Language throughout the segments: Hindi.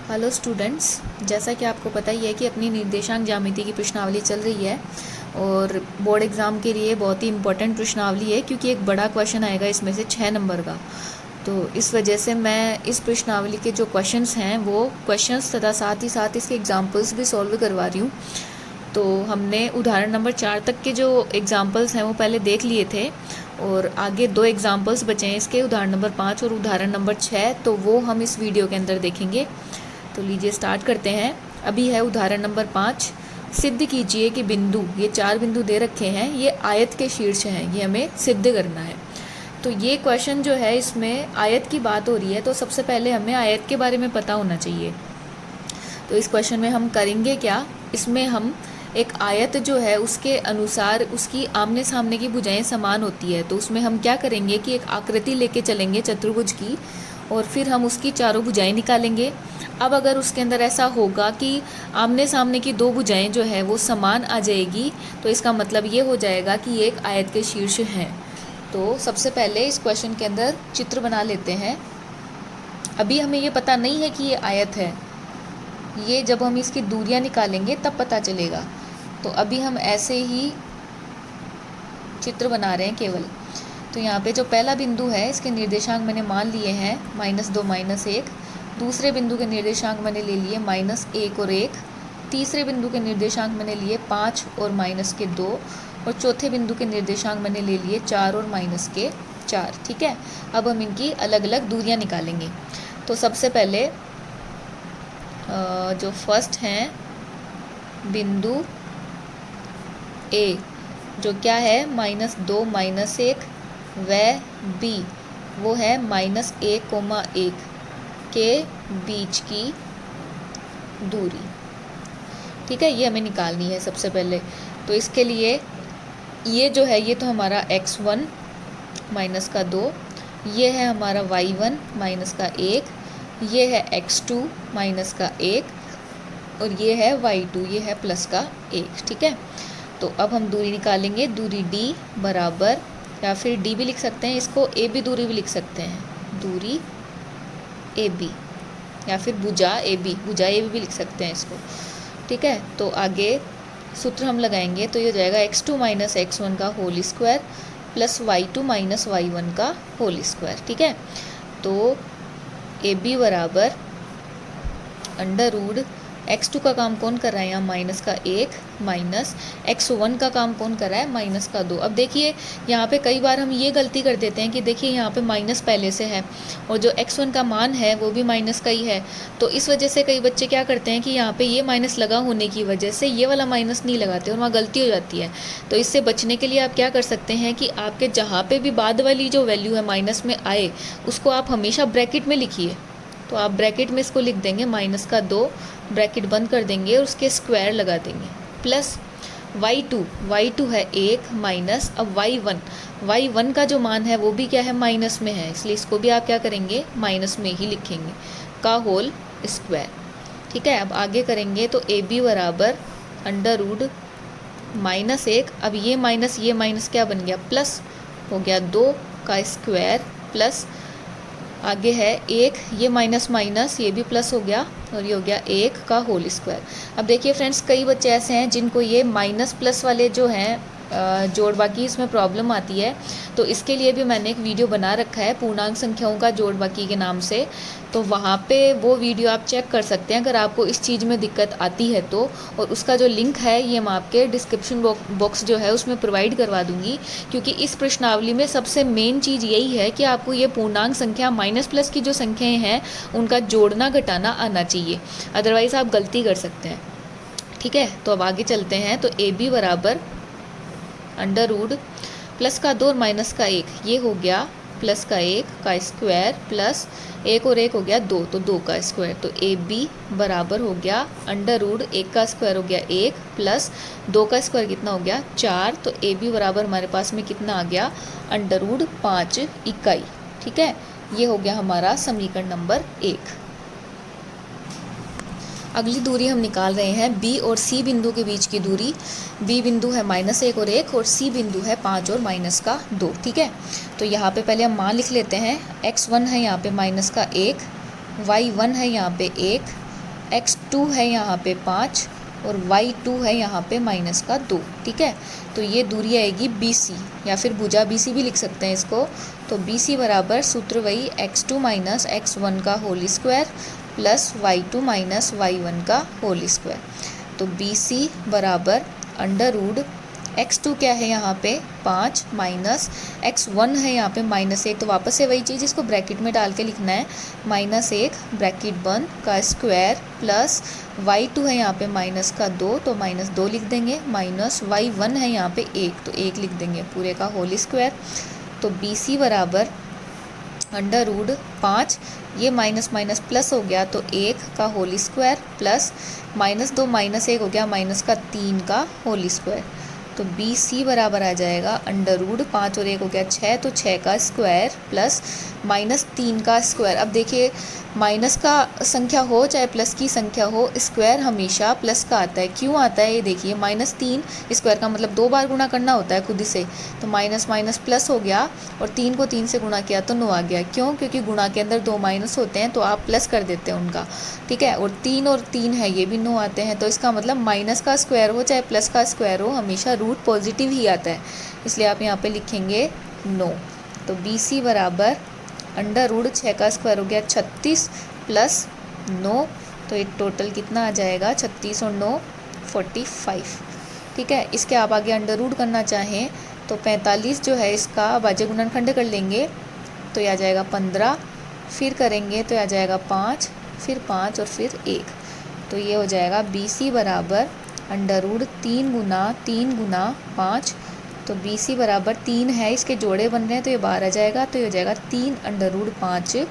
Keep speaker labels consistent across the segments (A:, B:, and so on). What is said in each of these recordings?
A: हेलो स्टूडेंट्स, जैसा कि आपको पता ही है कि अपनी निर्देशांक ज्यामिति की प्रश्नावली चल रही है और बोर्ड एग्ज़ाम के लिए बहुत ही इम्पोर्टेंट प्रश्नावली है क्योंकि एक बड़ा क्वेश्चन आएगा इसमें से 6 नंबर का। तो इस वजह से मैं इस प्रश्नावली के जो क्वेश्चंस हैं वो क्वेश्चंस तथा साथ ही साथ इसके एग्जांपल्स भी सॉल्व करवा रही हूँ। तो हमने उदाहरण नंबर 4 तक के जो एग्जांपल्स हैं वो पहले देख लिए थे और आगे 2 एग्जांपल्स बचे हैं इसके, उदाहरण नंबर 5 और उदाहरण नंबर 6। तो वो हम इस वीडियो के अंदर देखेंगे। तो लीजिए स्टार्ट करते हैं। अभी है उदाहरण नंबर 5। सिद्ध कीजिए कि बिंदु, ये 4 बिंदु दे रखे हैं, ये आयत के शीर्ष हैं, ये हमें सिद्ध करना है। तो ये क्वेश्चन जो है इसमें आयत की बात हो रही है, तो सबसे पहले हमें आयत के बारे में पता होना चाहिए। तो इस क्वेश्चन में हम करेंगे क्या, इसमें हम एक आयत जो है उसके अनुसार उसकी आमने सामने की भुजाएं समान होती है। तो उसमें हम क्या करेंगे कि एक आकृति लेके चलेंगे चतुर्भुज की और फिर हम उसकी चारों भुजाएं निकालेंगे। अब अगर उसके अंदर ऐसा होगा कि आमने सामने की 2 भुजाएं जो है वो समान आ जाएगी, तो इसका मतलब ये हो जाएगा कि ये एक आयत के शीर्ष हैं। तो सबसे पहले इस क्वेश्चन के अंदर चित्र बना लेते हैं। अभी हमें ये पता नहीं है कि ये आयत है, ये जब हम इसकी दूरियां निकालेंगे तब पता चलेगा। तो अभी हम ऐसे ही चित्र बना रहे हैं केवल। तो यहाँ पे जो पहला बिंदु है इसके निर्देशांक मैंने मान लिए हैं -2 -1। दूसरे बिंदु के निर्देशांक मैंने ले लिए -1 और 1। तीसरे बिंदु के निर्देशांक मैंने लिए 5 और -2। और चौथे बिंदु के निर्देशांक मैंने ले लिए 4 और -4। ठीक है, अब हम इनकी अलग अलग दूरियां निकालेंगे। तो सबसे पहले जो फर्स्ट हैं बिंदु ए, जो क्या है -2 -1, व बी वो है -1, के बीच की दूरी। ठीक है, ये हमें निकालनी है सबसे पहले। तो इसके लिए ये जो है ये तो हमारा x1 -2, ये है हमारा y1 -1, ये है x2 -1 और ये है y2, ये है +1। ठीक है, तो अब हम दूरी निकालेंगे। दूरी d बराबर, या फिर d भी लिख सकते हैं इसको, ए बी दूरी भी लिख सकते हैं, दूरी ए बी, या फिर भुजा ए बी भी लिख सकते हैं इसको। ठीक है, तो आगे सूत्र हम लगाएंगे। तो ये हो जाएगा x2 - x1 का whole square plus y2 - y1 का होल स्क्वायर। ठीक है, तो ए बी बराबर अंडर x2 का काम कौन कर रहा है यहाँ -1 माइनस x1 का काम कौन कर रहा है -2। अब देखिए यहाँ पे कई बार हम ये गलती कर देते हैं कि देखिए यहाँ पे माइनस पहले से है और जो x1 का मान है वो भी माइनस का ही है। तो इस वजह से कई बच्चे क्या करते हैं कि यहाँ पे ये माइनस लगा होने की वजह से ये वाला माइनस नहीं लगाते और वहाँ गलती हो जाती है। तो इससे बचने के लिए आप क्या कर सकते हैं कि आपके जहाँ पे भी बाद वाली जो वैल्यू है माइनस में आए उसको आप हमेशा ब्रैकेट में लिखिए। तो आप ब्रैकेट में इसको लिख देंगे -2, ब्रैकेट बंद कर देंगे और उसके स्क्वायर लगा देंगे, प्लस y2 है 1 माइनस, अब y1 का जो मान है वो भी क्या है माइनस में है, इसलिए इसको भी आप क्या करेंगे माइनस में ही लिखेंगे, का होल स्क्वायर। ठीक है, अब आगे करेंगे तो ए बी बराबर √-1। अब ये माइनस क्या बन गया, प्लस हो गया 2 का स्क्वायर प्लस आगे है 1, ये माइनस ये भी प्लस हो गया और ये हो गया 1 का होल स्क्वायर। अब देखिए फ्रेंड्स, कई बच्चे ऐसे हैं जिनको ये माइनस प्लस वाले जो हैं जोड़ बाकी इसमें प्रॉब्लम आती है। तो इसके लिए भी मैंने एक वीडियो बना रखा है पूर्णांक संख्याओं का जोड़ बाकी के नाम से, तो वहाँ पे वो वीडियो आप चेक कर सकते हैं अगर आपको इस चीज़ में दिक्कत आती है तो। और उसका जो लिंक है ये मैं आपके डिस्क्रिप्शन बॉक्स जो है उसमें प्रोवाइड करवा दूँगी, क्योंकि इस प्रश्नावली में सबसे मेन चीज़ यही है कि आपको ये पूर्णांक संख्या माइनस प्लस की जो संख्याएँ हैं उनका जोड़ना घटाना आना चाहिए, अदरवाइज़ आप गलती कर सकते हैं। ठीक है, तो अब आगे चलते हैं। तो ए बी बराबर √+2 और -1, ये हो गया +1 का स्क्वायर प्लस 1 और 1 हो गया 2, तो 2 का स्क्वायर। तो ए बी बराबर हो गया √1 का स्क्वायर हो गया 1 प्लस 2 का स्क्वायर कितना हो गया 4। तो ए बी बराबर हमारे पास में कितना आ गया √5 इकाई। ठीक है, ये हो गया हमारा समीकरण नंबर 1। अगली दूरी हम निकाल रहे हैं बी और सी बिंदु के बीच की दूरी। बी बिंदु है -1 और 1 और सी बिंदु है 5 और -2। ठीक है, तो यहाँ पे पहले हम मान लिख लेते हैं। x1 है यहाँ पे -1, y1 है यहाँ पे 1, x2 है यहाँ पे 5 और y2 है यहाँ पे -2। ठीक है, तो ये दूरी आएगी BC, या फिर भुजा BC भी लिख सकते हैं इसको। तो BC बराबर सूत्र वही x2 माइनस x1 का whole square plus y2 minus y1 का होल स्क्वायर। तो BC बराबर अंडर रूट x2 क्या है यहाँ पे 5 माइनस x1 है यहाँ पे -1, तो वापस से वही चीज़ इसको ब्रैकेट में डाल के लिखना है, -1 ब्रैकेट बंद का स्क्वायर प्लस y2 है यहाँ पे -2, तो -2 लिख देंगे, माइनस y1 है यहाँ पे 1, तो 1 लिख देंगे पूरे का होल स्क्वायर। तो BC बराबर अंडर रूट 5, ये माइनस माइनस प्लस हो गया तो 1 का होल स्क्वायर प्लस -2 -1 हो गया -3 का होल स्क्वायर। तो BC बराबर आ जाएगा अंडर रूट 5 और 1 हो गया 6, तो 6 का स्क्वायर प्लस -3 का स्क्वायर। अब देखिए माइनस का संख्या हो चाहे प्लस की संख्या हो, स्क्वायर हमेशा प्लस का आता है। क्यों आता है ये देखिए, -3 स्क्वायर का मतलब 2 बार गुणा करना होता है खुद से, तो माइनस माइनस प्लस हो गया और 3 को 3 से गुणा किया तो 9 आ गया। क्यों? क्योंकि गुणा के अंदर 2 माइनस होते हैं तो आप प्लस कर देते हैं उनका। ठीक है, और 3 है ये भी 9 आते हैं, तो इसका मतलब माइनस का स्क्वायर हो चाहे प्लस का स्क्वायर हो, हमेशा रूट पॉजिटिव ही आता है, इसलिए आप यहाँ पे लिखेंगे 9। तो BC बराबर अंडर रूट 6 का स्क्वायर हो गया 36 प्लस 9, तो ये टोटल कितना आ जाएगा 36 और 9 45। ठीक है, इसके आप आगे अंडर रूट करना चाहें तो 45 जो है इसका भाज्य गुणनखंड कर लेंगे तो ये आ जाएगा 15, फिर करेंगे तो ये आ जाएगा 5, फिर 5 और फिर 1, तो ये हो जाएगा BC बराबर अंडर रूट 3 गुना 5, तो BC बराबर 3 है, इसके जोड़े बन रहे हैं तो ये बाहर आ जाएगा, तो ये हो जाएगा 3 अंडर रूट 5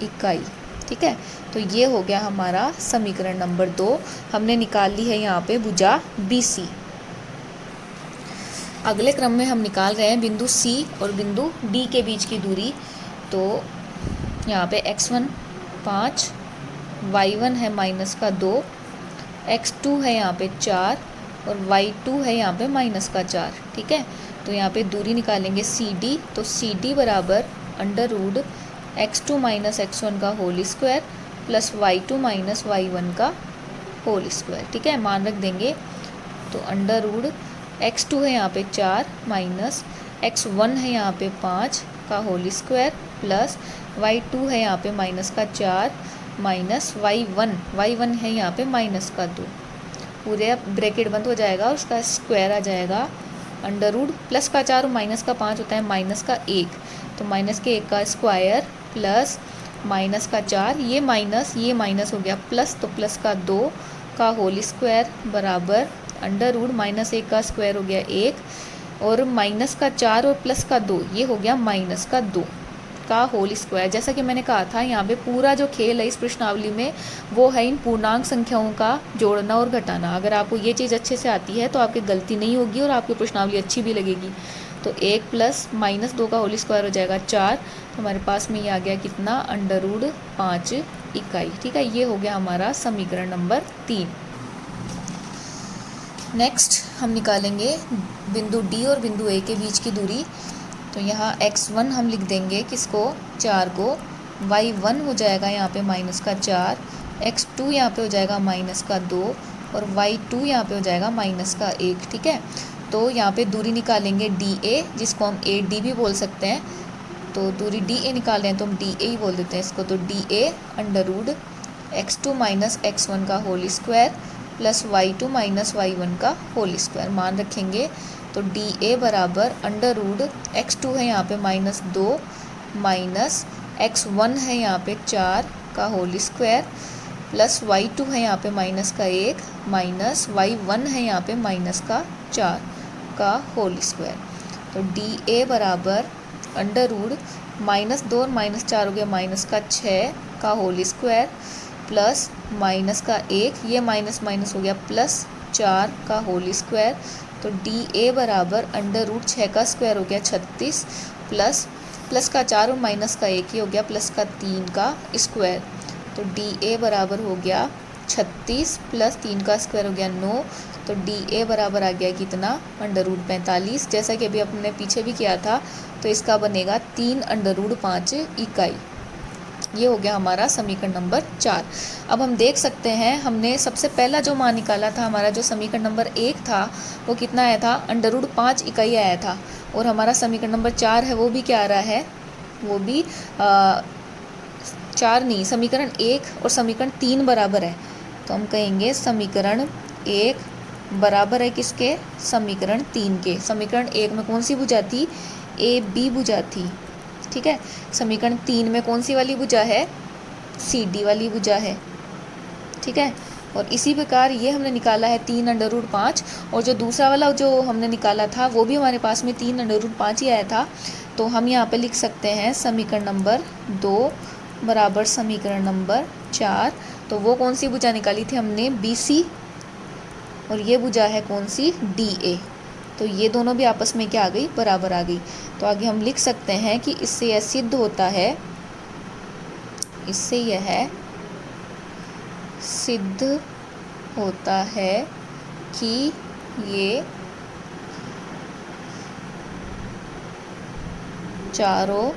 A: इकाई। ठीक है, तो ये हो गया हमारा समीकरण नंबर 2, हमने निकाल ली है यहाँ पे भुजा BC। अगले क्रम में हम निकाल रहे हैं बिंदु C और बिंदु D के बीच की दूरी। तो यहाँ पे x1 5, y1 है -2, x2 है यहाँ पे 4 और y2 है यहाँ पे -4। ठीक है, तो यहाँ पे दूरी निकालेंगे CD, तो CD बराबर under root x2 minus x1 का whole square plus y2 minus y1 का होल स्क्वायर। ठीक है, मान रख देंगे, तो अंडर रूट x2 है यहाँ पे 4 माइनस x1 है यहाँ पे 5 का होल स्क्वायर प्लस y2 है यहाँ पे -4 माइनस y1 है यहाँ पे -2, पूरे ब्रैकेट बंद हो जाएगा और उसका स्क्वायर आ जाएगा अंडर रूट प्लस का 4 और माइनस का 5 होता है -1, तो -1 का स्क्वायर प्लस -4, ये माइनस हो गया प्लस, तो प्लस का 2 का होल स्क्वायर बराबर अंडर रूट -1 का स्क्वायर हो गया 1 और -4 और प्लस का 2, ये हो गया -2 का होल स्क्वायर। जैसा कि मैंने कहा था यहाँ पे पूरा जो खेल है इस प्रश्नावली में वो है इन पूर्णांक संख्याओं का जोड़ना और घटाना। अगर आपको ये चीज़ अच्छे से आती है तो आपकी गलती नहीं होगी और आपकी प्रश्नावली अच्छी भी लगेगी। तो 1 प्लस -2 का होल स्क्वायर हो जाएगा 4, तो हमारे पास में ये आ गया कितना अंडर रूट 5 इकाई। ठीक है, ये हो गया हमारा समीकरण नंबर 3। नेक्स्ट हम निकालेंगे बिंदु D और बिंदु A के बीच की दूरी। तो यहाँ x1 हम लिख देंगे किसको 4 को, y1 हो जाएगा यहाँ पे -4, x2 यहाँ पे हो जाएगा -2 और y2 यहाँ पे हो जाएगा -1। ठीक है, तो यहाँ पे दूरी निकालेंगे DA, जिसको हम AD भी बोल सकते हैं। तो दूरी DA निकाल रहे हैं तो हम DA ही बोल देते हैं इसको। तो DA under root x2 minus x1 का whole square plus y2 minus y1 का होल स्क्वायर मान रखेंगे। तो DA बराबर अंडर रूट x2 है यहाँ पे -2 माइनस x1 है यहाँ पे 4 का होल स्क्वायर प्लस y2 है यहाँ पे -1 माइनस y1 है यहाँ पे -4 का होल स्क्वायर। तो DA बराबर अंडर रूट -2 और -4 हो गया -6 का होल स्क्वायर प्लस -1, ये माइनस हो गया प्लस 4 का होल स्क्वायर। तो DA बराबर अंडर रूट 6 का स्क्वायर हो गया 36 प्लस का 4 और -1 ये हो गया प्लस का 3 का स्क्वायर। तो DA बराबर हो गया 36 प्लस 3 का स्क्वायर हो गया 9। तो DA बराबर आ गया कितना अंडर रूट 45, जैसा कि अभी अपने पीछे भी किया था। तो इसका बनेगा 3 अंडर रूट 5 इकाई। ये हो गया हमारा समीकरण नंबर 4। अब हम देख सकते हैं हमने सबसे पहला जो मान निकाला था, हमारा जो समीकरण नंबर 1 था वो कितना आया था, √5 इकाई आया था। और हमारा समीकरण नंबर 4 है वो भी क्या आ रहा है, वो भी 4 नहीं, समीकरण 1 और समीकरण 3 बराबर है। तो हम कहेंगे समीकरण 1 बराबर है किसके, समीकरण 3 के। समीकरण 1 में कौन सी भुजा थी, AB भुजा थी, ठीक है। समीकरण 3 में कौन सी वाली भुजा है, CD वाली भुजा है, ठीक है। और इसी प्रकार ये हमने निकाला है 3√5, और जो दूसरा वाला जो हमने निकाला था वो भी हमारे पास में 3√5 ही आया था। तो हम यहाँ पे लिख सकते हैं समीकरण नंबर 2 बराबर समीकरण नंबर 4। तो वो कौन सी भुजा निकाली थी हमने, BC, और ये भुजा है कौन सी, DA। तो ये दोनों भी आपस में क्या आ गई, बराबर आ गई। तो आगे हम लिख सकते हैं कि इससे यह सिद्ध होता है, इससे यह सिद्ध होता है कि ये चारों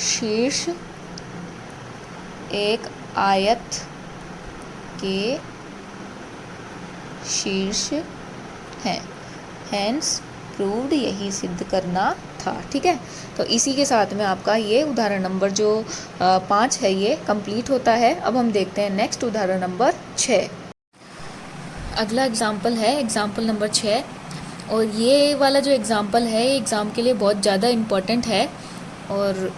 A: शीर्ष एक आयत के शीर्ष हैं। हैंस प्रूव्ड, यही सिद्ध करना था, ठीक है। तो इसी के साथ में आपका ये उदाहरण नंबर जो 5 है ये कंप्लीट होता है। अब हम देखते हैं नेक्स्ट उदाहरण नंबर 6। अगला एग्जाम्पल है एग्जाम्पल नंबर 6, और ये वाला जो एग्जाम्पल है ये एग्ज़ाम के लिए बहुत ज़्यादा इम्पोर्टेंट है और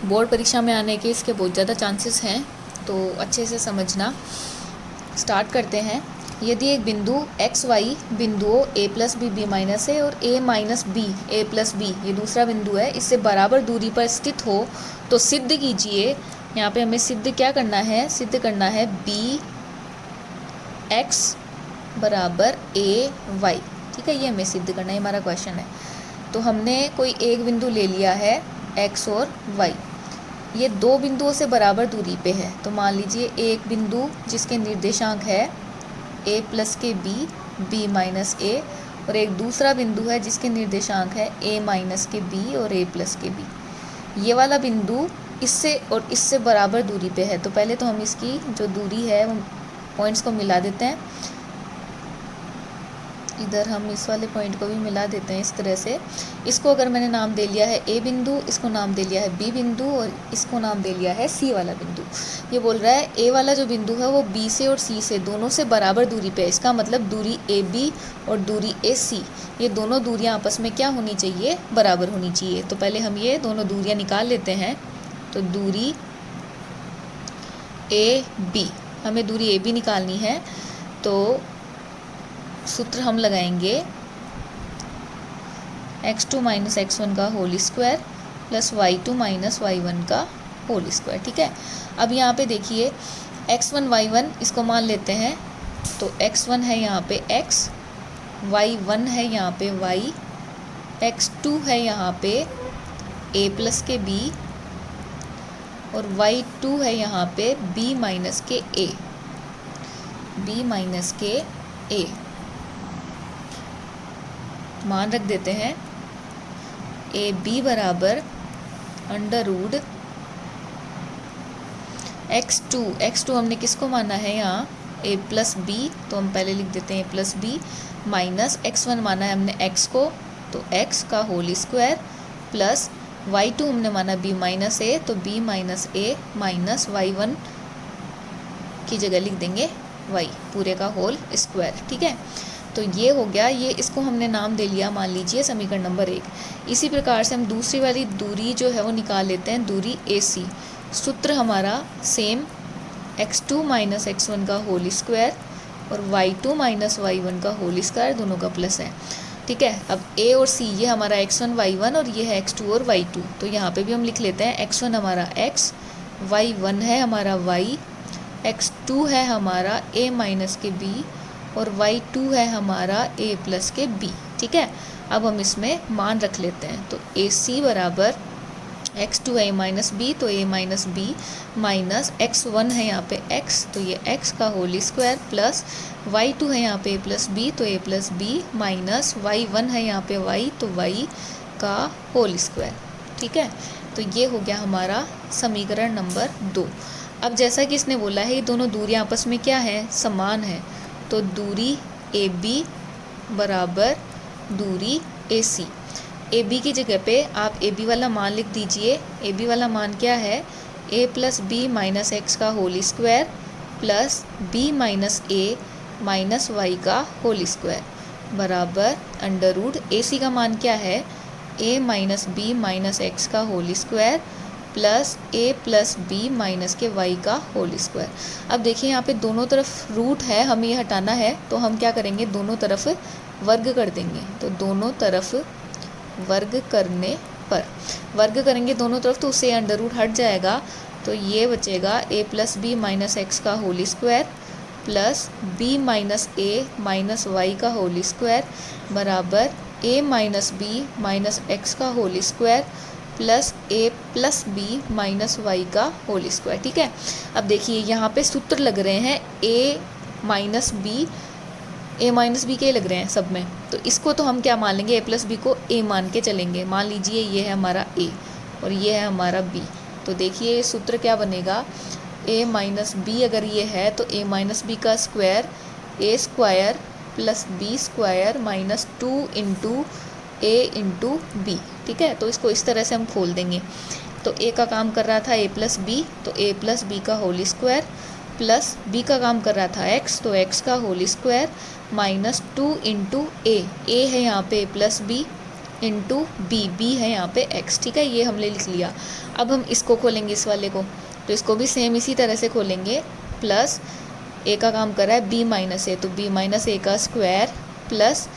A: बोर्ड परीक्षा में आने के इसके बहुत ज़्यादा चांसेस हैं, तो अच्छे से समझना। स्टार्ट करते हैं। यदि एक बिंदु एक्स वाई बिंदुओं a + b b - a और a - b a + b, ये दूसरा बिंदु है, इससे बराबर दूरी पर स्थित हो तो सिद्ध कीजिए। यहाँ पे हमें सिद्ध क्या करना है, सिद्ध करना है bx बराबर ay, ठीक है। ये हमें सिद्ध करना है, हमारा क्वेश्चन है। तो हमने कोई एक बिंदु ले लिया है x और y, ये दो बिंदुओं से बराबर दूरी पे है। तो मान लीजिए एक बिंदु जिसके निर्देशांक है a + के b b - a, और एक दूसरा बिंदु है जिसके निर्देशांक है a - के b और a + के b। ये वाला बिंदु इससे और इससे बराबर दूरी पे है। तो पहले तो हम इसकी जो दूरी है वो पॉइंट्स को मिला देते हैं। इधर हम इस वाले पॉइंट को भी मिला देते हैं इस तरह से। इसको अगर मैंने नाम दे लिया है A बिंदु, इसको नाम दे लिया है B बिंदु, और इसको नाम दे लिया है C वाला बिंदु। ये बोल रहा है A वाला जो बिंदु है वो B से और C से दोनों से बराबर दूरी पे है। इसका मतलब दूरी AB और दूरी AC, ये दोनों दूरियां आपस में क्या होनी चाहिए, बराबर होनी चाहिए। तो पहले हम ये दोनों दूरियां निकाल लेते हैं। तो दूरी AB, हमें दूरी AB निकालनी है। तो सूत्र हम लगाएंगे x2 - x1 का whole square plus y2 - y1 का होल स्क्वायर, ठीक है। अब यहाँ पे देखिए x1 y1 इसको मान लेते हैं। तो x1 है यहाँ पे x, y1 है यहाँ पे y, x2 है यहाँ पे a + के b, और y2 है यहाँ पे b - के a, b - के a। मान रख देते हैं AB बराबर √ x2 हमने किसको माना है यहाँ a + b, तो हम पहले लिख देते हैं a + b माइनस x1 माना है हमने x को, तो x का होल स्क्वायर प्लस y2 हमने माना b - a, तो b - a माइनस y1 की जगह लिख देंगे y पूरे का होल स्क्वायर, ठीक है। तो ये हो गया, ये इसको हमने नाम दे लिया मान लीजिए समीकरण नंबर 1। इसी प्रकार से हम दूसरी वाली दूरी जो है वो निकाल लेते हैं, दूरी AC। सूत्र हमारा सेम x2 - x1 का होल स्क्वायर और y2 - y1 का होल स्क्वायर, दोनों का प्लस है, ठीक है। अब A और C ये हमारा x1 y1 और ये है x2 और y2। तो यहाँ पे भी हम लिख लेते हैं x1 हमारा x, y1 है हमारा y, x2 है हमारा a - के b और y2 है हमारा a + के b, ठीक है। अब हम इसमें मान रख लेते हैं। तो AC बराबर x2 है a - b, तो a - b माइनस x1 है यहाँ पे x, तो ये x का होल स्क्वायर प्लस y2 है यहाँ पे a + b, तो a + b माइनस y1 है यहाँ पे y, तो y का होल स्क्वायर, ठीक है। तो तो ये हो गया हमारा समीकरण नंबर 2। अब जैसा कि इसने बोला है ये दोनों दूरियां आपस में क्या है, समान है, तो दूरी AB बराबर दूरी AC। AB की जगह पे आप AB वाला मान लिख दीजिए। AB वाला मान क्या है, a plus B minus X का whole square plus b minus A minus Y का होल स्क्वायर बराबर अंडर रूट AC का मान क्या है, a minus B minus X का whole square plus a plus B minus के y का होल स्क्वायर। अब देखिए यहाँ पे दोनों तरफ रूट है, हमें ये हटाना है, तो हम क्या करेंगे, दोनों तरफ वर्ग कर देंगे। तो दोनों तरफ वर्ग करने पर वर्ग करेंगे दोनों तरफ, तो उससे अंडर रूट हट जाएगा, तो ये बचेगा a plus B minus X का whole square plus b minus A minus Y का होल स्क्वायर बराबर a minus B minus X का whole square plus a plus B minus Y का होल स्क्वायर। ठीक है, अब देखिए यहाँ पे सूत्र लग रहे हैं a माइनस बी के लग रहे हैं सब में, तो इसको तो हम क्या मान लेंगे, a प्लस बी को a मान के चलेंगे। मान लीजिए ये है हमारा a और ये है हमारा b, तो देखिए सूत्र क्या बनेगा, a माइनस बी अगर ये है तो a माइनस बी का square a square plus B square minus 2 into a into B. ठीक है, तो इसको इस तरह से हम खोल देंगे। तो a का काम कर रहा था a प्लस बी, तो a प्लस बी का होल स्क्वायर प्लस b का काम कर रहा था x, तो x का whole square minus 2 into a है यहाँ पे a plus B into B है यहाँ पे x। ठीक है, ये हमने लिख लिया। अब हम इसको खोलेंगे इस वाले को, तो इसको भी सेम इसी तरह से खोलेंगे। प्लस a का काम कर रहा है b माइनस ए, तो b माइनस ए का स्क्वायर प्लस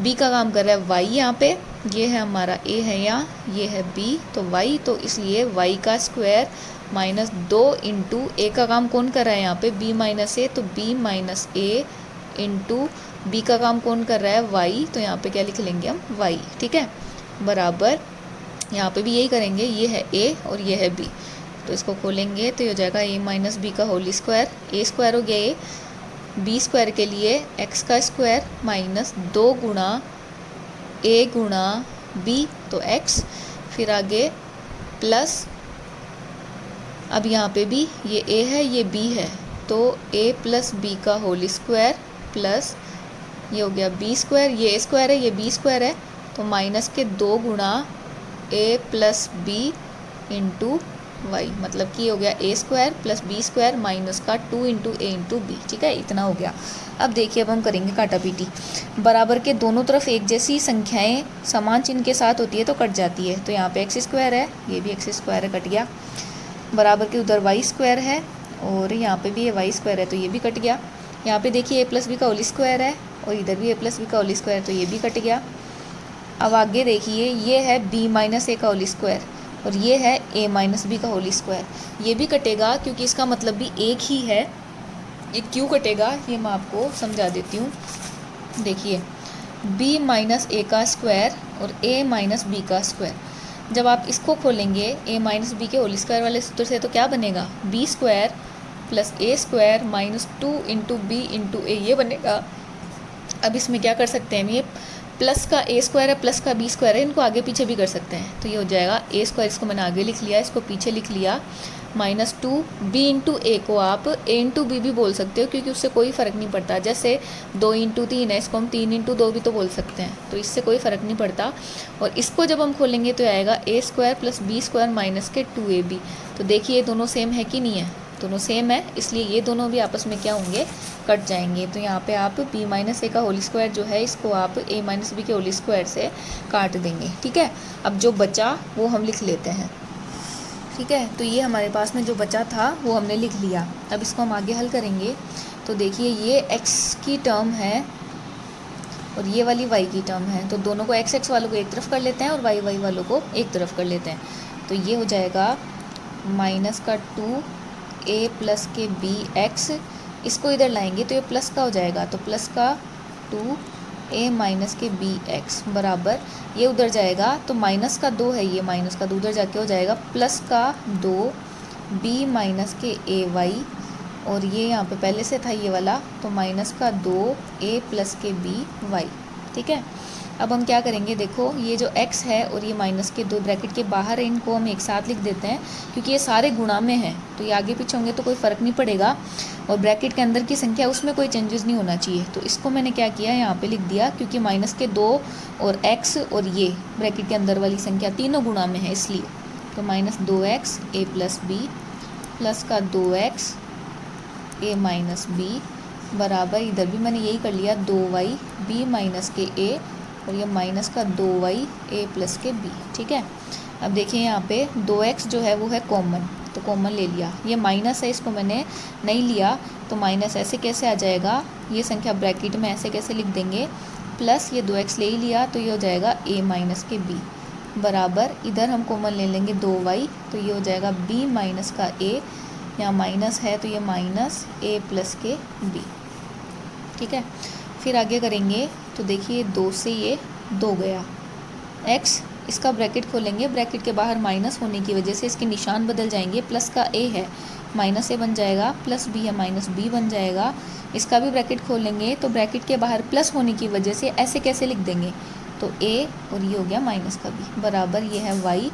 A: b का काम कर रहा है y, यहाँ पे ये है हमारा a है यहाँ, ये है b, तो y, तो इसलिए y का स्क्वायर माइनस 2 इंटू a का काम कौन कर रहा है यहाँ पे b माइनस ए, तो b माइनस ए इंटू b का काम कौन कर रहा है y, तो यहाँ पे क्या लिख लेंगे हम y। ठीक है, बराबर यहाँ पे भी यही करेंगे, ये है a और ये है b, तो इसको खोलेंगे तो ये हो जाएगा a माइनस बी का होल स्क्वायर, a स्क्वायर हो गया a, b स्क्वायर के लिए x का स्क्वायर माइनस 2 गुणा a गुणा b, तो x, फिर आगे प्लस, अब यहाँ पे भी ये a है ये b है, तो a प्लस बी का होल स्क्वायर प्लस ये हो गया b स्क्वायर, ये a स्क्वायर है ये b स्क्वायर है, तो माइनस के 2 गुणा a plus B into Y, मतलब कि ये हो गया a square plus b square minus का 2 इंटू a इंटू बी। ठीक है, इतना हो गया। अब देखिए, अब हम करेंगे काटा पीटी। बराबर के दोनों तरफ एक जैसी संख्याएं समान चिन्ह के साथ होती है तो कट जाती है, तो यहाँ पे x स्क्वायर है, ये भी x स्क्वायर है, कट गया। बराबर के उधर y स्क्वायर है और यहाँ पे भी ये y स्क्वायर है, तो ये भी कट गया। यहाँ पे देखिए a प्लस बी का होल स्क्वायर है और इधर भी a प्लस बी का होल स्क्वायर, तो ये भी कट गया। अब आगे देखिए, ये है b माइनस ए का होल स्क्वायर और ये है a माइनस बी का होल स्क्वायर, ये भी कटेगा क्योंकि इसका मतलब भी एक ही है। ये क्यों कटेगा ये मैं आपको समझा देती हूँ। देखिए, b माइनस ए का स्क्वायर और a माइनस बी का स्क्वायर, जब आप इसको खोलेंगे a माइनस बी के होल स्क्वायर वाले सूत्र से, तो क्या बनेगा, b square plus a square minus 2 into B into A, ये बनेगा। अब इसमें क्या कर सकते हैं हम, ये प्लस का a स्क्वायर है प्लस का b स्क्वायर है, इनको आगे पीछे भी कर सकते हैं, तो ये हो जाएगा a स्क्वायर, इसको मैंने आगे लिख लिया, इसको पीछे लिख लिया, माइनस 2 b इंटू ए को आप a इंटू बी भी बोल सकते हो, क्योंकि उससे कोई फ़र्क नहीं पड़ता। जैसे 2 इंटू 3 है, इसको हम 3 इंटू 2 भी तो बोल सकते हैं, तो इससे कोई फ़र्क नहीं पड़ता। और इसको जब हम खोलेंगे तो आएगा a square plus b square minus के 2ab। तो देखिए ये दोनों सेम है कि नहीं है, दोनों सेम है, इसलिए ये दोनों भी आपस में क्या होंगे, कट जाएंगे। तो यहाँ पे आप b माइनस ए का होल स्क्वायर जो है, इसको आप a माइनस बी के होल स्क्वायर से काट देंगे। ठीक है, अब जो बचा वो हम लिख लेते हैं। ठीक है, तो ये हमारे पास में जो बचा था वो हमने लिख लिया। अब इसको हम आगे हल करेंगे, तो देखिए ये x की टर्म है और ये वाली y की टर्म है, तो दोनों को x वालों को एक तरफ कर लेते हैं और y वालों को एक तरफ कर लेते हैं। तो ये हो जाएगा माइनस का 2a प्लस के बी एक्स, इसको इधर लाएंगे तो ये प्लस का हो जाएगा, तो प्लस का 2a माइनस के बी एक्स बराबर, ये उधर जाएगा तो माइनस का 2 है, ये माइनस का 2 उधर जाके हो जाएगा प्लस का 2b माइनस के ए वाई, और ये यहाँ पे पहले से था ये वाला, तो माइनस का 2a प्लस के बी वाई। ठीक है, अब हम क्या करेंगे, देखो ये जो x है और ये माइनस के दो ब्रैकेट के बाहर है, इनको हम एक साथ लिख देते हैं क्योंकि ये सारे गुणा में हैं, तो ये आगे पीछे होंगे तो कोई फ़र्क नहीं पड़ेगा, और ब्रैकेट के अंदर की संख्या उसमें कोई चेंजेस नहीं होना चाहिए। तो इसको मैंने क्या किया, यहाँ पे लिख दिया, क्योंकि माइनस के 2 और x और ये ब्रैकेट के अंदर वाली संख्या तीनों गुणा में है इसलिए। तो minus 2x a plus B plus का 2x a माइनस बी बराबर, इधर भी मैंने यही कर लिया, 2y b माइनस के a और ये माइनस का 2y a प्लस के b। ठीक है, अब देखिए यहाँ पे 2x जो है वो है कॉमन, तो कॉमन ले लिया। ये माइनस है, इसको मैंने नहीं लिया, तो माइनस ऐसे कैसे आ जाएगा, ये संख्या ब्रैकेट में ऐसे कैसे लिख देंगे, प्लस ये 2x ले ही लिया तो ये हो जाएगा a माइनस के b बराबर, इधर हम कॉमन ले लेंगे 2y, तो ये हो जाएगा b माइनस का a, यहाँ माइनस है तो ये माइनस a प्लस के b। ठीक है, फिर आगे करेंगे तो देखिए 2 से ये 2 गया, x इसका ब्रैकेट खोलेंगे, ब्रैकेट के बाहर माइनस होने की वजह से इसके निशान बदल जाएंगे, प्लस का a है माइनस a बन जाएगा, प्लस b है माइनस b बन जाएगा। इसका भी ब्रैकेट खोलेंगे तो ब्रैकेट के बाहर प्लस होने की वजह से ऐसे कैसे लिख देंगे, तो a और ये हो गया माइनस का b बराबर, ये है y,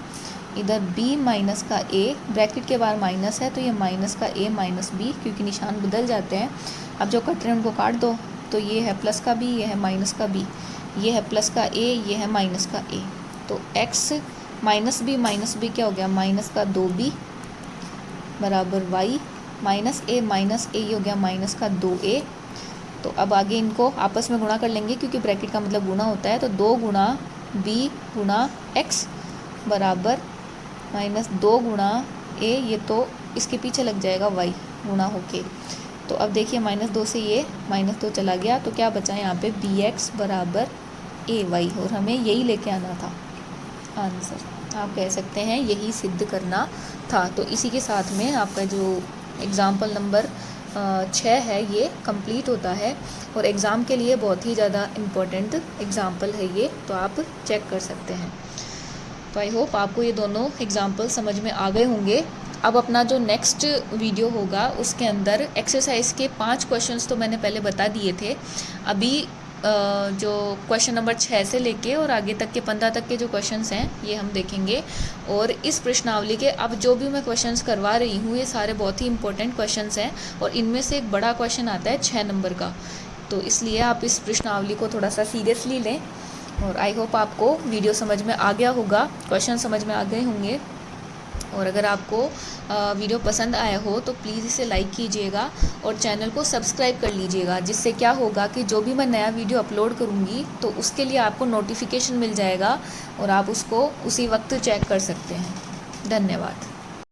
A: इधर b माइनस का a, ब्रैकेट के बाहर माइनस है तो ये माइनस का a माइनस b, क्योंकि निशान बदल जाते हैं। अब जो कट रहे हैं उनको काट दो, तो ये है प्लस का b, ये है माइनस का b, ये है प्लस का a, ये है माइनस का a। तो x माइनस b क्या हो गया, माइनस का 2b बराबर y माइनस a ये हो गया माइनस का 2a। तो अब आगे इनको आपस में गुणा कर लेंगे क्योंकि ब्रैकेट का मतलब गुणा होता है, तो 2 गुणा b गुणा x बराबर माइनस 2 गुणा a, ये तो इसके पीछे लग जाएगा y गुणा होके। तो अब देखिए माइनस 2 से ये माइनस 2 चला गया, तो क्या बचा यहाँ पे bx बराबर ay, और हमें यही लेके आना था आंसर, आप कह सकते हैं यही सिद्ध करना था। तो इसी के साथ में आपका जो एग्ज़ाम्पल नंबर 6 है ये कंप्लीट होता है, और एग्ज़ाम के लिए बहुत ही ज़्यादा इम्पोर्टेंट एग्ज़ाम्पल है ये, तो आप चेक कर सकते हैं। तो आई होप आपको ये दोनों एग्ज़ाम्पल समझ में आ गए होंगे। अब अपना जो नेक्स्ट वीडियो होगा उसके अंदर एक्सरसाइज के 5 क्वेश्चंस तो मैंने पहले बता दिए थे, अभी जो क्वेश्चन नंबर 6 से लेके और आगे तक के 15 तक के जो क्वेश्चंस हैं ये हम देखेंगे। और इस प्रश्नावली के अब जो भी मैं क्वेश्चंस करवा रही हूँ ये सारे बहुत ही इंपॉर्टेंट क्वेश्चंस हैं, और इनमें से एक बड़ा क्वेश्चन आता है 6 नंबर का, तो इसलिए आप इस प्रश्नावली को थोड़ा सा सीरियसली लें। और आई होप आपको वीडियो समझ में आ गया होगा, क्वेश्चन समझ में आ गए होंगे, और अगर आपको वीडियो पसंद आया हो तो प्लीज़ इसे लाइक कीजिएगा और चैनल को सब्सक्राइब कर लीजिएगा, जिससे क्या होगा कि जो भी मैं नया वीडियो अपलोड करूँगी तो उसके लिए आपको नोटिफिकेशन मिल जाएगा और आप उसको उसी वक्त चेक कर सकते हैं। धन्यवाद।